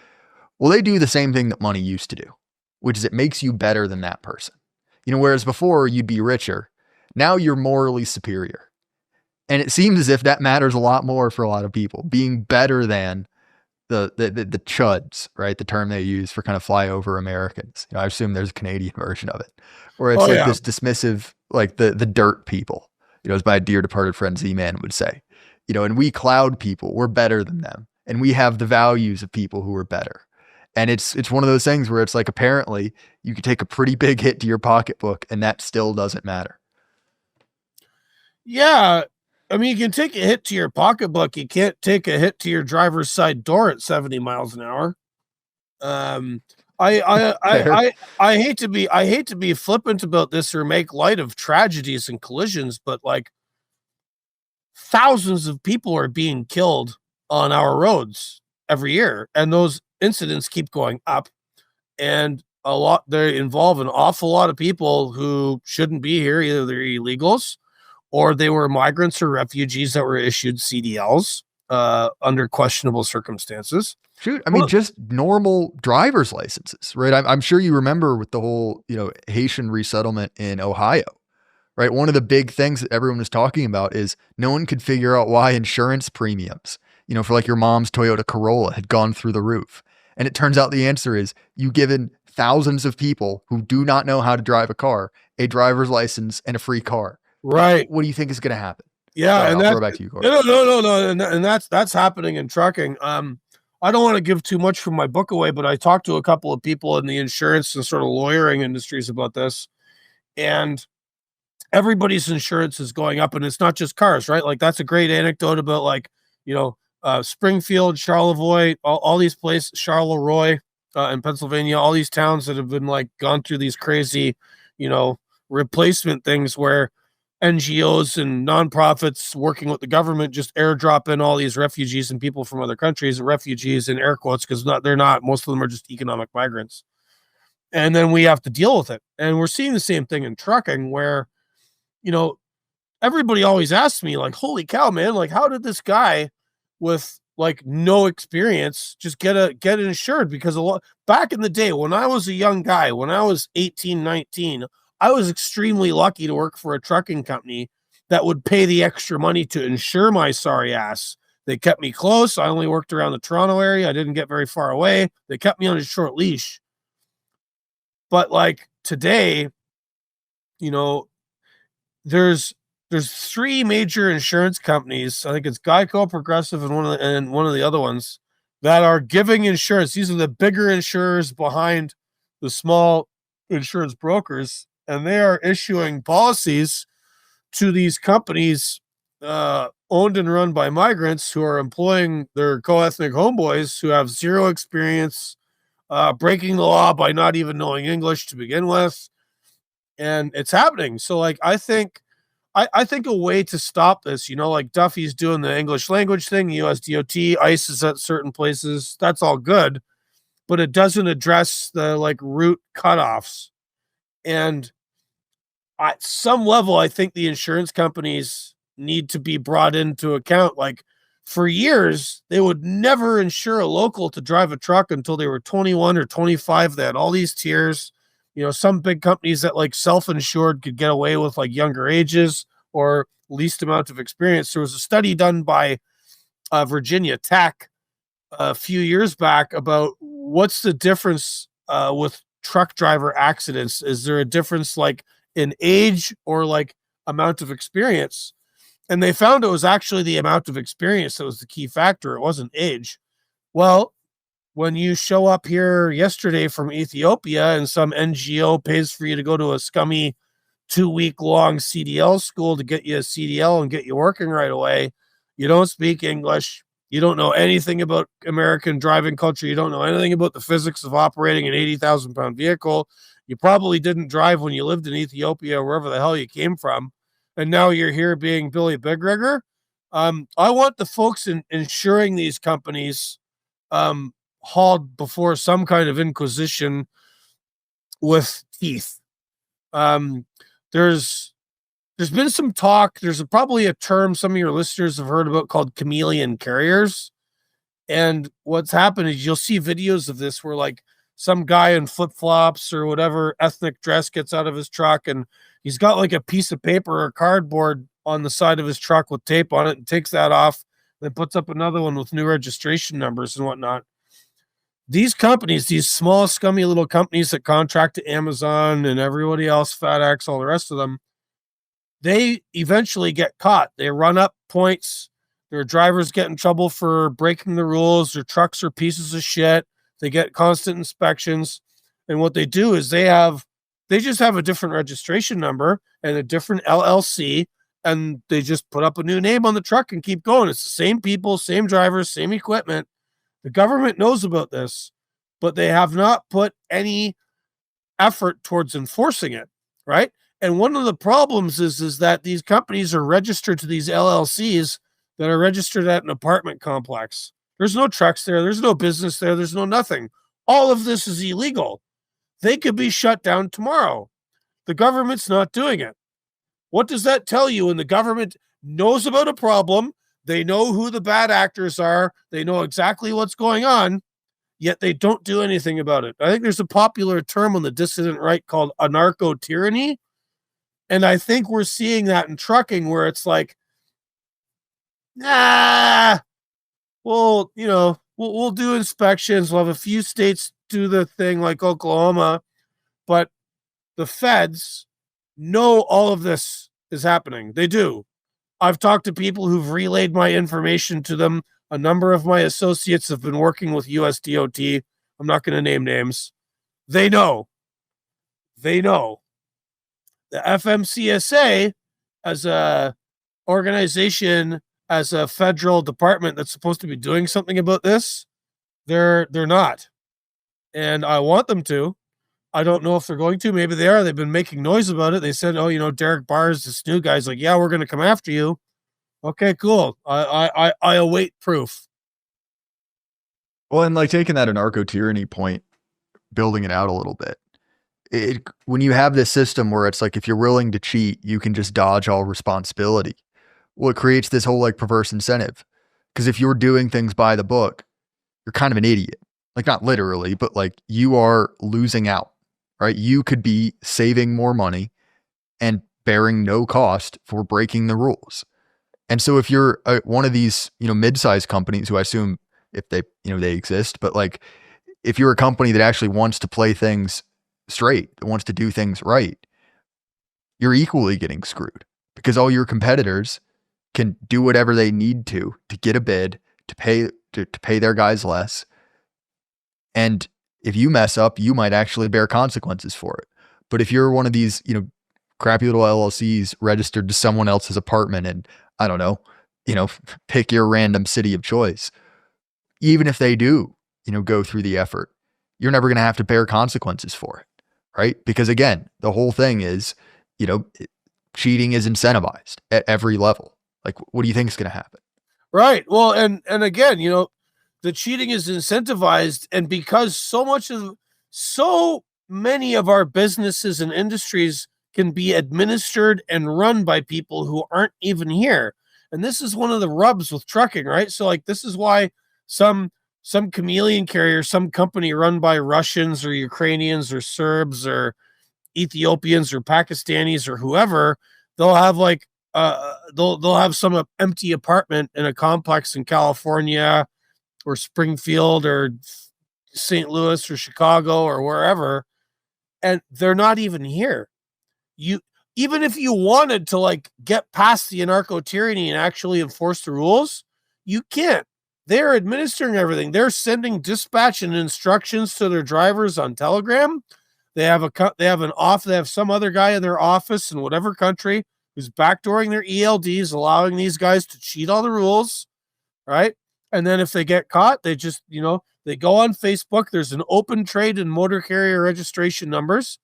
well, they do the same thing that money used to do, which is it makes you better than that person. Whereas before you'd be richer, now you're morally superior. And it seems as if that matters a lot more for a lot of people, being better than the chuds, right? The term they use for kind of flyover Americans. I assume there's a Canadian version of it, where it's this dismissive, like the dirt people, as my dear departed friend Z-Man would say, and we cloud people, we're better than them. And we have the values of people who are better. And it's one of those things where it's like, apparently you could take a pretty big hit to your pocketbook and that still doesn't matter. Yeah. I mean, you can take a hit to your pocketbook. You can't take a hit to your driver's side door at 70 miles an hour. I hate to be flippant about this or make light of tragedies and collisions, but like, thousands of people are being killed on our roads every year, and those incidents keep going up, and they involve an awful lot of people who shouldn't be here. Either they're illegals, or they were migrants or refugees that were issued CDLs under questionable circumstances. Shoot, I mean, just normal driver's licenses, right? I'm sure you remember with the whole, Haitian resettlement in Ohio, right? One of the big things that everyone was talking about is no one could figure out why insurance premiums, for like your mom's Toyota Corolla had gone through the roof. And it turns out the answer is you've given thousands of people who do not know how to drive a car a driver's license and a free car. Right. What do you think is going to happen? Yeah. Sorry, and I'll throw it back to you, Gord. No. And that's happening in trucking. I don't want to give too much from my book away, but I talked to a couple of people in the insurance and sort of lawyering industries about this, and everybody's insurance is going up, and it's not just cars, right? Like that's a great anecdote about like, Springfield, Charlevoix, all these places, Charleroi, in Pennsylvania, all these towns that have been like gone through these crazy, replacement things where NGOs and nonprofits working with the government just airdrop in all these refugees and people from other countries, refugees in air quotes, because they're not, most of them are just economic migrants. And then we have to deal with it. And we're seeing the same thing in trucking where, everybody always asks me like, holy cow, man, like how did this guy with like no experience just get it insured? Because back in the day when I was a young guy, when I was 18, 19, I was extremely lucky to work for a trucking company that would pay the extra money to insure my sorry ass. They kept me close. I only worked around the Toronto area. I didn't get very far away. They kept me on a short leash. But like today, there's three major insurance companies. I think it's Geico, Progressive, and one of the other ones that are giving insurance. These are the bigger insurers behind the small insurance brokers, and they are issuing policies to these companies owned and run by migrants who are employing their co-ethnic homeboys who have zero experience, breaking the law by not even knowing English to begin with. And it's happening. So like, I think a way to stop this, like Duffy's doing the English language thing, USDOT, ICE is at certain places. That's all good, but it doesn't address the like root cutoffs. And at some level, I think the insurance companies need to be brought into account. Like for years, they would never insure a local to drive a truck until they were 21 or 25. They had all these tiers. Some big companies that like self-insured could get away with like younger ages or least amount of experience. There was a study done by Virginia Tech a few years back about what's the difference with truck driver accidents. Is there a difference like in age or like amount of experience? And they found it was actually the amount of experience that was the key factor. It wasn't age. Well, when you show up here yesterday from Ethiopia and some NGO pays for you to go to a scummy 2-week-long CDL school to get you a CDL and get you working right away, you don't speak English, you don't know anything about American driving culture, you don't know anything about the physics of operating an 80,000-pound vehicle, you probably didn't drive when you lived in Ethiopia or wherever the hell you came from, and now you're here being Billy Big Rigger. I want the folks insuring these companies hauled before some kind of inquisition with teeth. There's been some talk. There's probably a term some of your listeners have heard about called chameleon carriers. And what's happened is you'll see videos of this where like some guy in flip-flops or whatever ethnic dress gets out of his truck and he's got like a piece of paper or cardboard on the side of his truck with tape on it and takes that off, then puts up another one with new registration numbers and whatnot. These companies, these small, scummy little companies that contract to Amazon and everybody else, FedEx, all the rest of them, they eventually get caught. They run up points. Their drivers get in trouble for breaking the rules. Their trucks are pieces of shit. They get constant inspections. And what they do is they just have a different registration number and a different LLC, and they just put up a new name on the truck and keep going. It's the same people, same drivers, same equipment. The government knows about this, but they have not put any effort towards enforcing it, right? And one of the problems is that these companies are registered to these LLCs that are registered at an apartment complex. There's no trucks there. There's no business there. There's no nothing. All of this is illegal. They could be shut down tomorrow. The government's not doing it. What does that tell you? When the government knows about a problem, they know who the bad actors are, they know exactly what's going on, yet they don't do anything about it. I think there's a popular term on the dissident right called anarcho-tyranny, and I think we're seeing that in trucking where it's like, we'll do inspections, we'll have a few states do the thing like Oklahoma, but the feds know all of this is happening. They do. I've talked to people who've relayed my information to them A number of my associates have been working with USDOT. I'm not going to name names. They know. The FMCSA, as a organization, as a federal department that's supposed to be doing something about this, they're not. And I want them to. I don't know if they're going to. Maybe they are. They've been making noise about it. They said, "Oh, Derek Barr's this new guy's like, yeah, we're going to come after you." Okay, cool. I await proof. Well, and like taking that anarcho-tyranny point, building it out a little bit. When you have this system where it's like, if you're willing to cheat, you can just dodge all responsibility. Well, it creates this whole like perverse incentive. Because if you're doing things by the book, you're kind of an idiot. Like not literally, but like you are losing out, right? You could be saving more money and bearing no cost for breaking the rules. And so if you're one of these, mid-sized companies who I assume if they, they exist, but like if you're a company that actually wants to play things straight, that wants to do things right, you're equally getting screwed because all your competitors can do whatever they need to get a bid, to pay their guys less. And if you mess up, you might actually bear consequences for it. But if you're one of these, crappy little LLCs registered to someone else's apartment and I don't know, pick your random city of choice, even if they do, go through the effort, you're never going to have to bear consequences for it, right? Because again, the whole thing is, cheating is incentivized at every level. Like, what do you think is going to happen? Right. Well, and again, the cheating is incentivized, and because so many of our businesses and industries can be administered and run by people who aren't even here. And this is one of the rubs with trucking, right? So like, this is why some chameleon carrier, some company run by Russians or Ukrainians or Serbs or Ethiopians or Pakistanis or whoever, they'll have like, they'll have some empty apartment in a complex in California or Springfield or St. Louis or Chicago or wherever. And they're not even here. Even if you wanted to like get past the anarcho-tyranny and actually enforce the rules, you can't. They're administering everything. They're sending dispatch and instructions to their drivers on Telegram. They have some other guy in their office in whatever country who's backdooring their ELDs, allowing these guys to cheat all the rules, right? And then if they get caught, they just, they go on Facebook. There's an open trade in motor carrier registration numbers.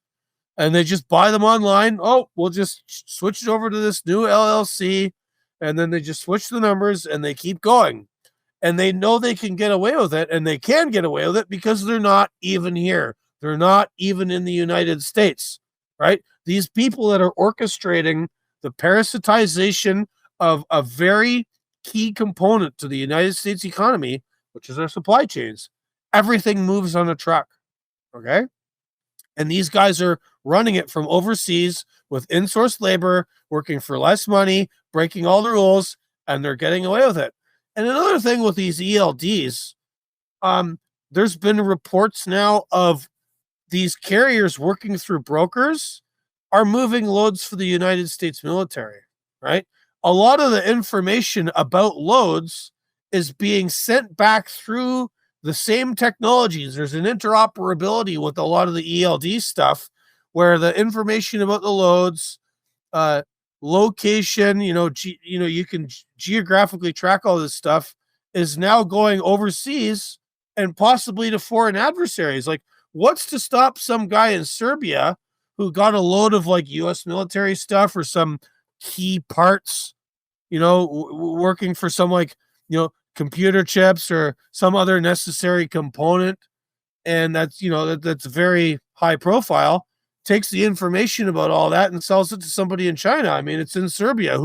And they just buy them online. Oh, we'll just switch it over to this new LLC. And then they just switch the numbers and they keep going. And they know they can get away with it. And they can get away with it because they're not even here. They're not even in the United States, right? These people that are orchestrating the parasitization of a very key component to the United States economy, which is our supply chains. Everything moves on a truck, okay? And these guys are running it from overseas with in-source labor, working for less money, breaking all the rules, and they're getting away with it. And another thing with these ELDs, there's been reports now of these carriers working through brokers are moving loads for the United States military, right? A lot of the information about loads is being sent back through the same technologies. There's an interoperability with a lot of the ELD stuff where the information about the loads, location, you can geographically track all this stuff is now going overseas and possibly to foreign adversaries. Like, what's to stop some guy in Serbia who got a load of like US military stuff or some key parts, working for some like, computer chips or some other necessary component. And that's, that's very high profile, takes the information about all that and sells it to somebody in China. I mean, it's in Serbia.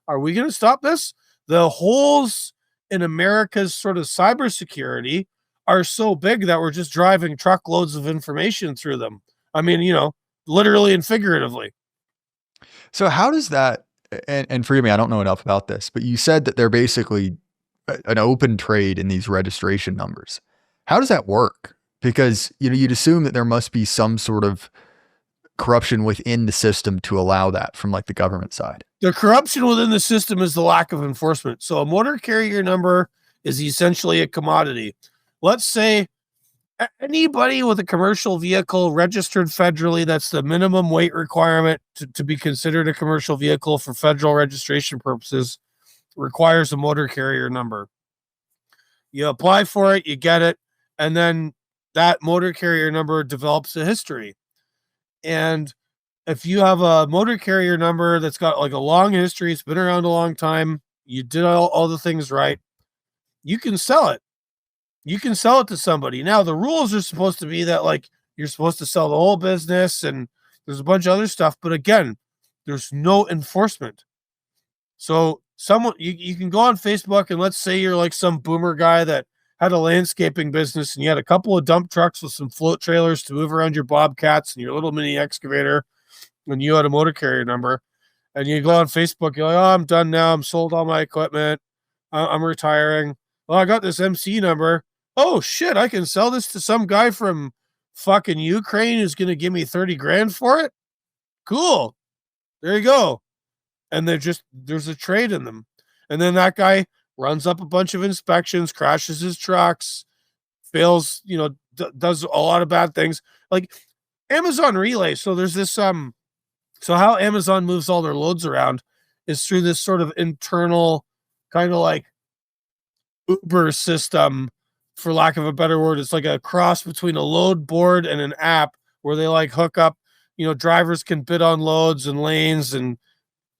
Are we going to stop this? The holes in America's sort of cybersecurity are so big that we're just driving truckloads of information through them. I mean, literally and figuratively. So how does that, and forgive me, I don't know enough about this, but you said that they're basically an open trade in these registration numbers. How does that work? Because, you'd assume that there must be some sort of corruption within the system to allow that from like the government side. The corruption within the system is the lack of enforcement. So a motor carrier number is essentially a commodity. Let's say anybody with a commercial vehicle registered federally, that's the minimum weight requirement to be considered a commercial vehicle for federal registration purposes, requires a motor carrier number. You apply for it, you get it, and then that motor carrier number develops a history. And if you have a motor carrier number that's got like a long history, it's been around a long time, you did all the things right, you can sell it. You can sell it to somebody. Now, the rules are supposed to be that like you're supposed to sell the whole business and there's a bunch of other stuff. But again, there's no enforcement. So someone, you can go on Facebook and let's say you're like some boomer guy that had a landscaping business and you had a couple of dump trucks with some float trailers to move around your bobcats and your little mini excavator when you had a motor carrier number. And you go on Facebook, you're like, oh, I'm done now. I'm sold all my equipment. I'm retiring. Well, I got this MC number. Oh shit, I can sell this to some guy from fucking Ukraine who's going to give me 30 grand for it. Cool. There you go. And there's a trade in them. And then that guy runs up a bunch of inspections, crashes his trucks, fails, does a lot of bad things. Like Amazon Relay. So there's this, so how Amazon moves all their loads around is through this sort of internal kind of like Uber system, for lack of a better word. It's like a cross between a load board and an app where they like hook up, drivers can bid on loads and lanes and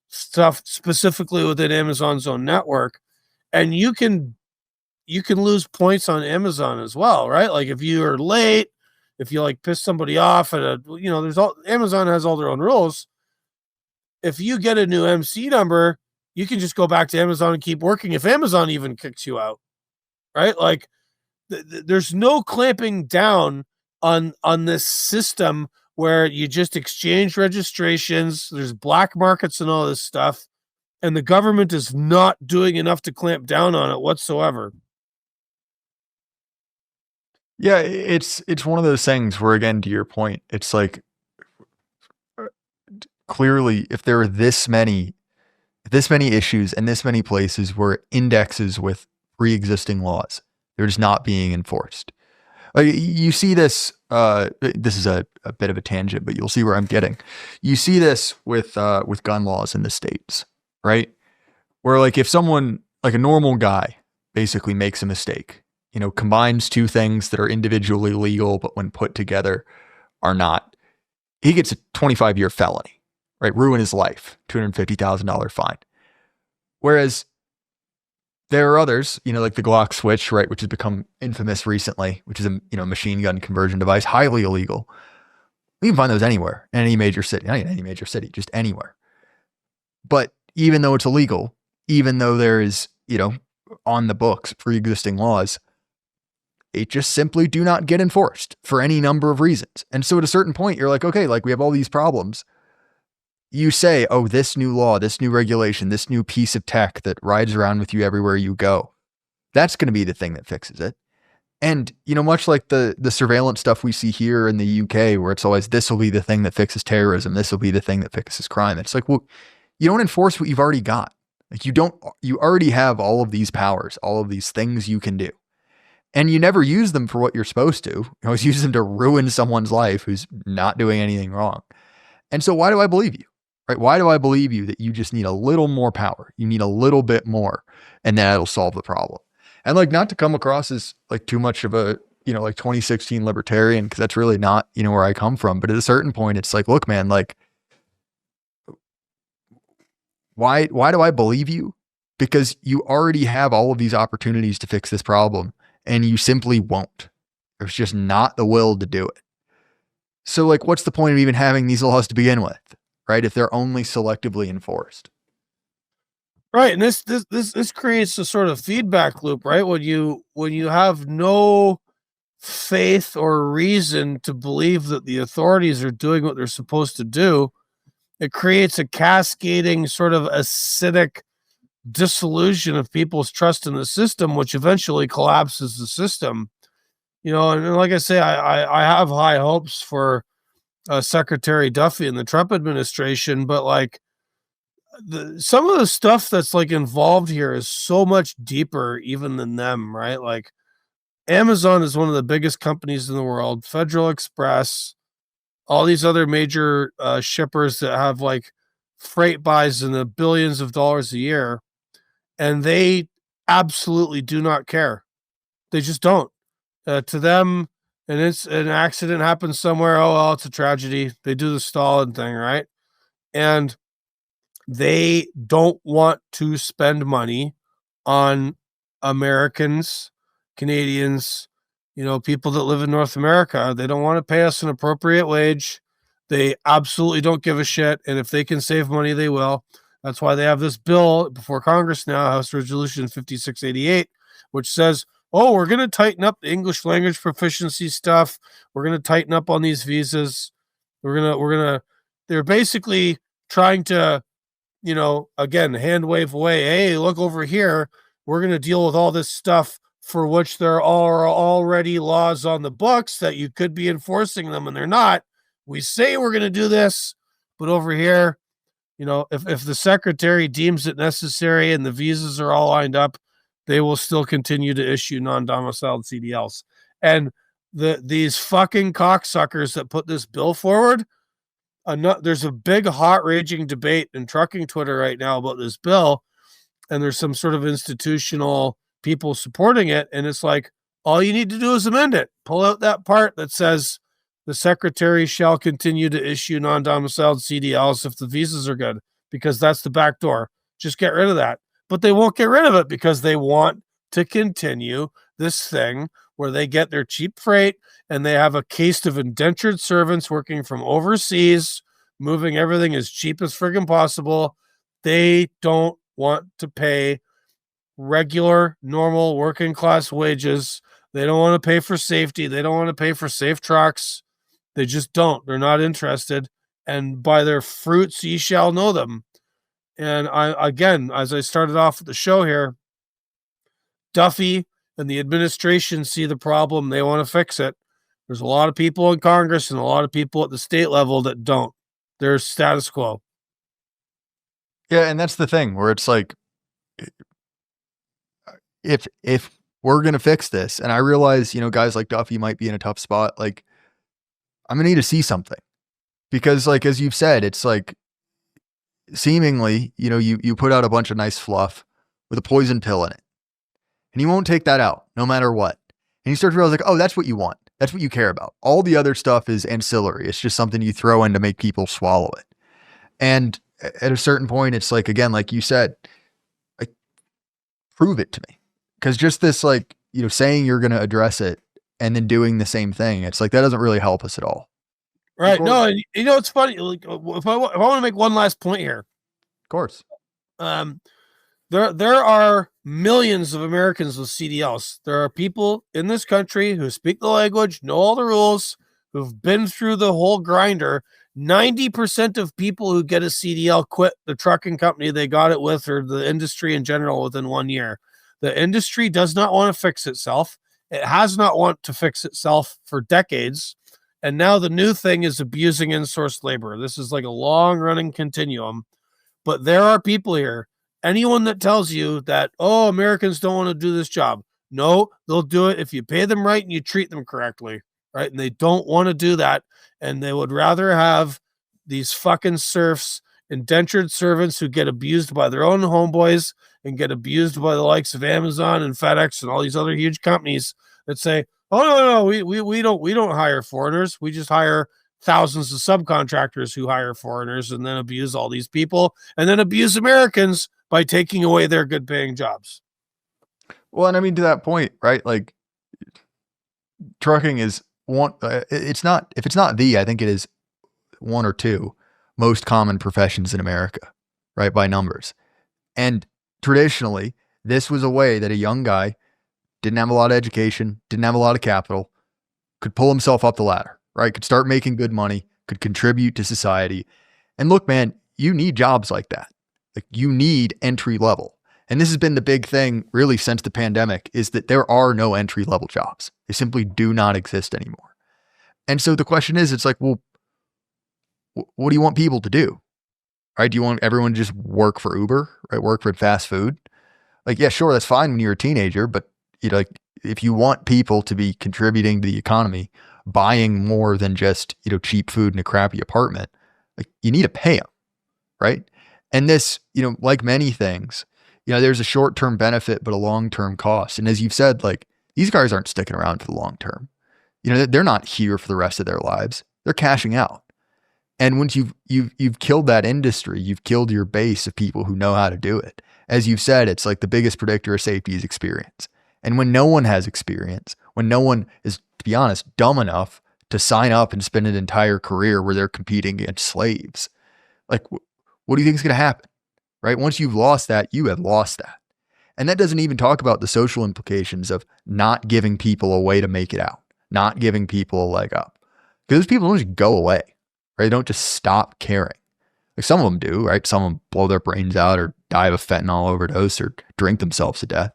stuff specifically within Amazon's own network. And you can lose points on Amazon as well, right? Like if you are late, if you like piss somebody off at Amazon has all their own rules. If you get a new MC number, you can just go back to Amazon and keep working if Amazon even kicks you out, right? Like there's no clamping down on this system where you just exchange registrations. There's black markets and all this stuff, and the government is not doing enough to clamp down on it whatsoever. Yeah, it's one of those things where, again, to your point, it's like clearly if there are this many issues and this many places where indexes with pre-existing laws, they're just not being enforced. You see this, this is a bit of a tangent, but you'll see where I'm getting. You see this with gun laws in the States, right? Where like if someone, like a normal guy, basically makes a mistake, combines two things that are individually legal, but when put together are not, he gets a 25-year felony, right? Ruin his life, $250,000 fine. Whereas there are others, like the Glock switch, right, which has become infamous recently, which is a machine gun conversion device, highly illegal. We can find those anywhere, in any major city, not even any major city, just anywhere. But even though it's illegal, even though there is, on the books, pre-existing laws, it just simply do not get enforced for any number of reasons. And so at a certain point, you're like, okay, like we have all these problems. You say, oh, this new law, this new regulation, this new piece of tech that rides around with you everywhere you go, that's going to be the thing that fixes it. And, much like the surveillance stuff we see here in the UK, where it's always, this will be the thing that fixes terrorism, this will be the thing that fixes crime. It's like, well, you don't enforce what you've already got. Like you already have all of these powers, all of these things you can do. And you never use them for what you're supposed to. You always use them to ruin someone's life who's not doing anything wrong. And so why do I believe you? Right? Why do I believe you that you just need a little more power? You need a little bit more, and then it'll solve the problem. And like, not to come across as like too much of a, like 2016 libertarian, because that's really not, where I come from. But at a certain point, it's like, look, man, like, why do I believe you? Because you already have all of these opportunities to fix this problem, and you simply won't. There's just not the will to do it. So like, what's the point of even having these laws to begin with? Right? If they're only selectively enforced. Right. And this creates a sort of feedback loop, right? When you have no faith or reason to believe that the authorities are doing what they're supposed to do, it creates a cascading sort of acidic disillusion of people's trust in the system, which eventually collapses the system. And like I say, I have high hopes for Secretary Duffy and the Trump administration, but like some of the stuff that's like involved here is so much deeper even than them, right? Like Amazon is one of the biggest companies in the world, Federal Express, all these other major shippers that have like freight buys in the billions of dollars a year, and they absolutely do not care. They just don't. To them, and it's an accident happens somewhere. Oh, well, it's a tragedy. They do the Stalin thing, right? And they don't want to spend money on Americans, Canadians, people that live in North America. They don't want to pay us an appropriate wage. They absolutely don't give a shit. And if they can save money, they will. That's why they have this bill before Congress now, House Resolution 5688, which says, oh, we're going to tighten up the English language proficiency stuff. We're going to tighten up on these visas. They're basically trying to, again, hand wave away. Hey, look over here. We're going to deal with all this stuff for which there are already laws on the books that you could be enforcing them, and they're not. We say we're going to do this, but over here, if the secretary deems it necessary and the visas are all lined up, they will still continue to issue non-domiciled CDLs. And these fucking cocksuckers that put this bill forward, there's a big hot raging debate in trucking Twitter right now about this bill, and there's some sort of institutional people supporting it, and it's like, all you need to do is amend it. Pull out that part that says the secretary shall continue to issue non-domiciled CDLs if the visas are good, because that's the back door. Just get rid of that. But they won't get rid of it because they want to continue this thing where they get their cheap freight and they have a caste of indentured servants working from overseas, moving everything as cheap as friggin' possible. They don't want to pay regular, normal, working class wages. They don't want to pay for safety. They don't want to pay for safe trucks. They just don't. They're not interested. And by their fruits ye shall know them. And again, as I started off with the show here, Duffy and the administration see the problem. They want to fix it. There's a lot of people in Congress and a lot of people at the state level that don't. They're status quo. Yeah, and that's the thing where it's like, if we're going to fix this, and I realize, guys like Duffy might be in a tough spot, like, I'm going to need to see something. Because, like, as you've said, it's like, seemingly, you put out a bunch of nice fluff with a poison pill in it, and you won't take that out no matter what. And you start to realize, like, oh, that's what you want. That's what you care about. All the other stuff is ancillary. It's just something you throw in to make people swallow it. And at a certain point, it's like, again, like you said, like, prove it to me. Because just this, like, saying you're going to address it and then doing the same thing, it's like, that doesn't really help us at all. Right. No, it's funny. Like, if I want to make one last point here. Of course. There are millions of Americans with CDLs. There are people in this country who speak the language, know all the rules, who've been through the whole grinder. 90% of people who get a CDL quit the trucking company they got it with, or the industry in general, within 1 year. The industry does not want to fix itself. It has not want to fix itself for decades. And now the new thing is abusing in-source labor. This is like a long-running continuum. But there are people here. Anyone that tells you that, oh, Americans don't want to do this job. No, they'll do it if you pay them right and you treat them correctly, right? And they don't want to do that. And they would rather have these fucking serfs, indentured servants who get abused by their own homeboys and get abused by the likes of Amazon and FedEx and all these other huge companies that say, oh, no, we don't hire foreigners. We just hire thousands of subcontractors who hire foreigners and then abuse all these people and then abuse Americans by taking away their good paying jobs. Well, and I mean, to that point, right? Like, trucking is one, it's not, if it's not I think it is one or two most common professions in America, right? By numbers. And traditionally, this was a way that a young guy didn't have a lot of education, didn't have a lot of capital, could pull himself up the ladder, right? Could start making good money, could contribute to society. And look, man, you need jobs like that. Like, you need entry level. And this has been the big thing really since the pandemic, is that there are no entry level jobs. They simply do not exist anymore. And so the question is, it's like, well, what do you want people to do? right? Do you want everyone to just work for Uber, right? Work for fast food? Like, yeah, sure, that's fine when you're a teenager, but like if you want people to be contributing to the economy, buying more than just, cheap food in a crappy apartment, like you need to pay them, right? And this, like many things, there's a short-term benefit, but a long-term cost. And as you've said, like these guys aren't sticking around for the long term. They're not here for the rest of their lives. They're cashing out. And once you've killed that industry, you've killed your base of people who know how to do it. As you've said, it's like the biggest predictor of safety is experience. And when no one has experience, when no one is, to be honest, dumb enough to sign up and spend an entire career where they're competing against slaves, like what do you think is going to happen? Right? Once you've lost that, you have lost that. And that doesn't even talk about the social implications of not giving people a way to make it out, not giving people a leg up. Because those people don't just go away, right? They don't just stop caring. Like some of them do, right? Some of them blow their brains out or die of a fentanyl overdose or drink themselves to death.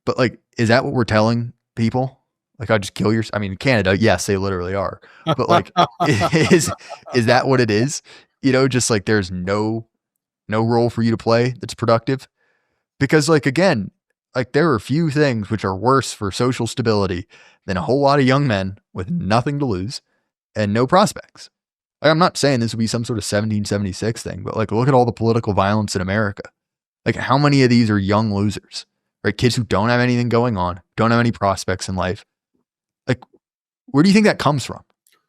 But like, is that what we're telling people? Like, I'll just kill yourself. I mean, in Canada, yes, they literally are. But like, is that what it is? Just like there's no role for you to play that's productive. Because like, again, like there are few things which are worse for social stability than a whole lot of young men with nothing to lose and no prospects. Like, I'm not saying this would be some sort of 1776 thing, but like, look at all the political violence in America. Like, how many of these are young losers, right? Kids who don't have anything going on, don't have any prospects in life. Like, where do you think that comes from?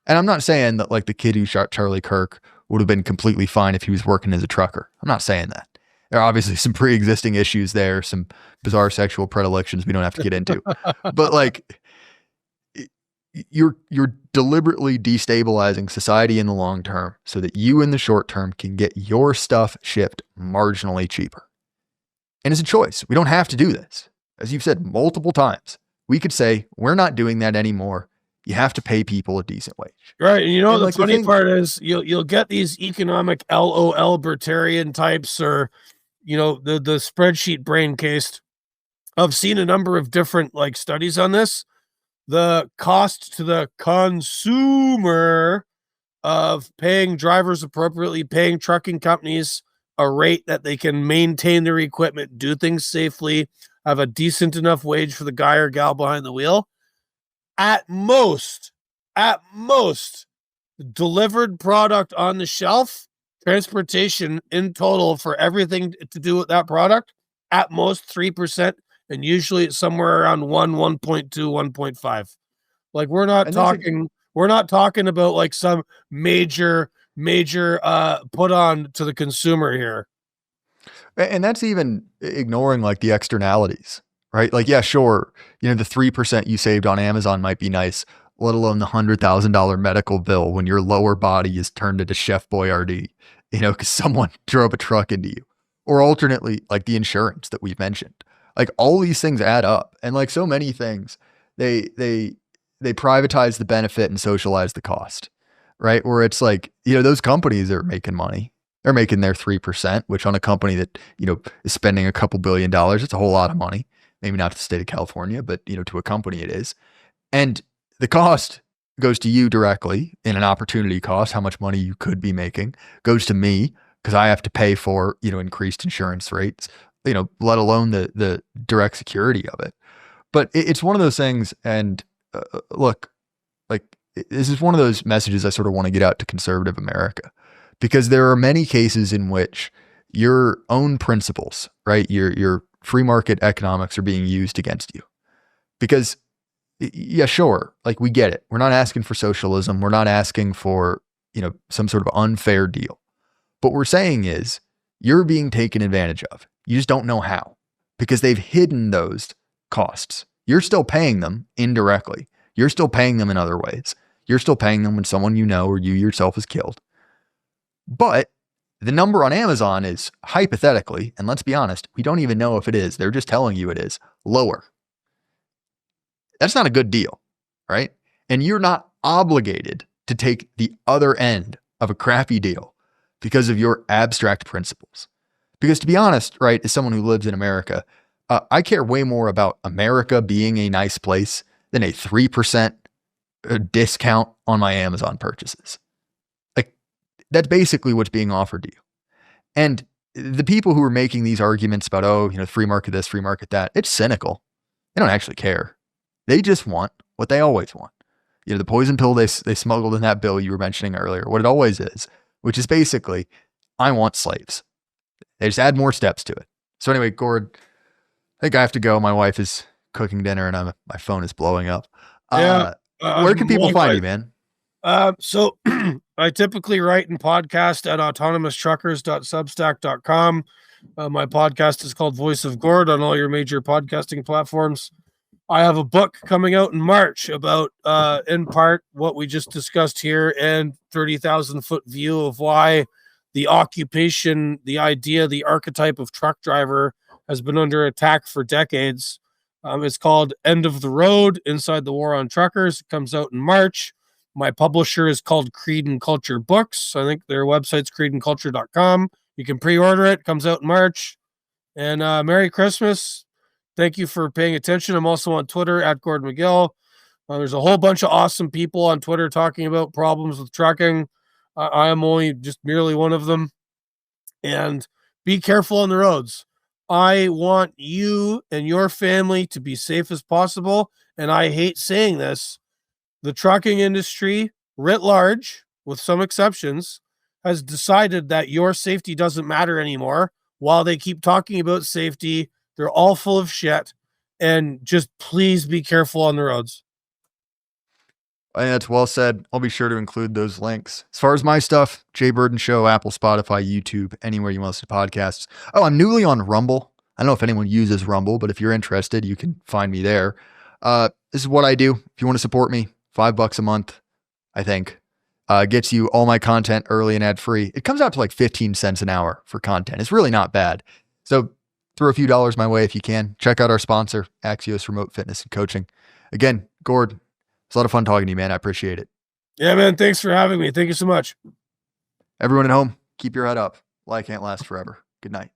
And I'm not saying that like the kid who shot Charlie Kirk would have been completely fine if he was working as a trucker. I'm not saying that. There are obviously some pre-existing issues there, some bizarre sexual predilections we don't have to get into. But like, you're deliberately destabilizing society in the long term so that you in the short term can get your stuff shipped marginally cheaper. And it's a choice. We don't have to do this. As you've said multiple times, we could say, we're not doing that anymore. You have to pay people a decent wage. Right. And the funny part is you'll get these economic LOL libertarian types or, the spreadsheet brain cased. I've seen a number of different like studies on this. The cost to the consumer of paying drivers appropriately, paying trucking companies a rate that they can maintain their equipment, do things safely, have a decent enough wage for the guy or gal behind the wheel. At most, delivered product on the shelf, transportation in total for everything to do with that product, at most 3%. And usually it's somewhere around 1.2, 1.5. Like we're not talking about like some major put on to the consumer here. And that's even ignoring like the externalities, right? Like, yeah, sure. The 3% you saved on Amazon might be nice, let alone the $100,000 medical bill when your lower body is turned into Chef Boyardee, because someone drove a truck into you. Or alternately, like the insurance that we've mentioned. Like all these things add up. And like so many things, they privatize the benefit and socialize the cost, right? Where it's like, those companies are making money. They're making their 3%, which on a company that, is spending a couple $2 billion, it's a whole lot of money. Maybe not to the state of California, but, to a company it is. And the cost goes to you directly in an opportunity cost, how much money you could be making, goes to me because I have to pay for, increased insurance rates, let alone the direct security of it. But it's one of those things. And look, like this is one of those messages I sort of want to get out to conservative America, because there are many cases in which your own principles, right? Your free market economics are being used against you. Because yeah, sure. Like we get it. We're not asking for socialism. We're not asking for, some sort of unfair deal. But what we're saying is you're being taken advantage of. You just don't know how, because they've hidden those costs. You're still paying them indirectly. You're still paying them in other ways. You're still paying them when someone or you yourself is killed. But the number on Amazon is hypothetically, and let's be honest, we don't even know if it is. They're just telling you it is lower. That's not a good deal, right? And you're not obligated to take the other end of a crappy deal because of your abstract principles. Because to be honest, right, as someone who lives in America, I care way more about America being a nice place than a 3% discount on my Amazon purchases. Like that's basically what's being offered to you. And the people who are making these arguments about, oh, free market this, free market that, it's cynical. They don't actually care. They just want what they always want. The poison pill they smuggled in that bill you were mentioning earlier, what it always is, which is basically, I want slaves. They just add more steps to it. So anyway, Gord, I think I have to go. My wife is cooking dinner and my phone is blowing up. Where can people find you, man? So I typically write and podcast at autonomoustruckers.substack.com. My podcast is called Voice of Gord on all your major podcasting platforms. I have a book coming out in March about, in part, what we just discussed here and 30,000-foot view of why the occupation, the idea, the archetype of truck driver has been under attack for decades. It's called End of the Road, Inside the War on Truckers. It comes out in March. My publisher is called Creed and Culture Books. I think their website's creedandculture.com. You can pre-order it. It comes out in March. And Merry Christmas. Thank you for paying attention. I'm also on Twitter at Gord Magill. There's a whole bunch of awesome people on Twitter talking about problems with trucking. I am only just merely one of them. And be careful on the roads. I want you and your family to be safe as possible. And I hate saying this. The trucking industry, writ large, with some exceptions, has decided that your safety doesn't matter anymore. While they keep talking about safety, they're all full of shit. And just please be careful on the roads. I think that's well said. I'll be sure to include those links. As far as my stuff, Jay Burden Show, Apple, Spotify, YouTube, anywhere you want to listen to podcasts. Oh, I'm newly on Rumble. I don't know if anyone uses Rumble, but if you're interested, you can find me there. This is what I do. If you want to support me, $5 a month, I think, gets you all my content early and ad free. It comes out to like 15 cents an hour for content. It's really not bad. So throw a few dollars my way if you can. Check out our sponsor, Axios Remote Fitness and Coaching. Again, Gord, it's a lot of fun talking to you, man. I appreciate it. Yeah, man. Thanks for having me. Thank you so much. Everyone at home, keep your head up. Life can't last forever. Good night.